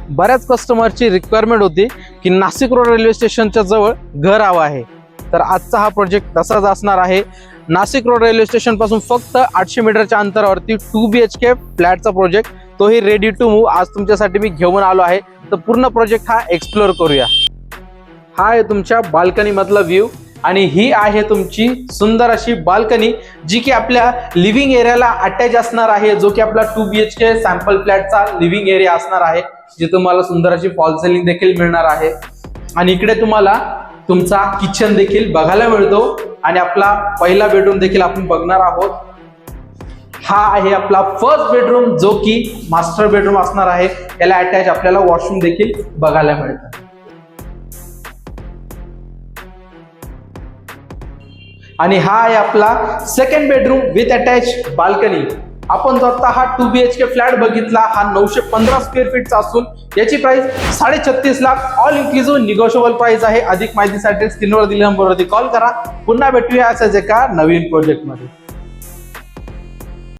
बऱ्याच कस्टमरची रिक्वायरमेंट होती की नाशिक रोड रेल्वे स्टेशनच्या जवळ घर हवं आहे. तर आजचा हा प्रोजेक्ट तसाच असणार आहे. नाशिक रोड रेल्वे स्टेशन पासून फक्त 800 मीटरच्या अंतरावरती 2 BHK फ्लॅटचा प्रोजेक्ट, तोही रेडी टू मूव्ह आज तुमच्यासाठी मी घेऊन आलो आहे. तर पूर्ण प्रोजेक्ट हा एक्सप्लोर करूया. हा आहे तुमच्या बाल्कनी मधला व्ह्यू आणि ही आहे तुमची सुंदर अशी बाल्कनी, जी की आपल्या लिव्हिंग एरियाला अटॅच असणार आहे, जो की आपला 2 BHK सॅम्पल फ्लॅटचा लिव्हिंग एरिया असणार आहे, जिथे तुम्हाला सुंदर अशी फॉल सिलिंग देखील मिळणार आहे. आणि इकडे तुम्हाला तुमचा किचन देखील बघायला मिळतो आणि आपला पहिला बेडरूम देखील आपण बघणार आहोत. हा आहे आपला फर्स्ट बेडरूम, जो की मास्टर बेडरूम असणार आहे. याला अटॅच आपल्याला वॉशरूम देखील बघायला मिळतं. आणि हा आहे आपला second bedroom with attach balcony. आपण जो आता हा 2 BHK फ्लॅट बघितला, हा 915 स्क्वेअर फीटचा असून याची price 36.5 lakh all inclusive negotiable price आहे. अधिक माहितीसाठी स्क्रीनवर दिलेल्या नंबरवरती कॉल करा. पुन्हा भेटूया अशाच एका नवीन प्रोजेक्ट मध्ये.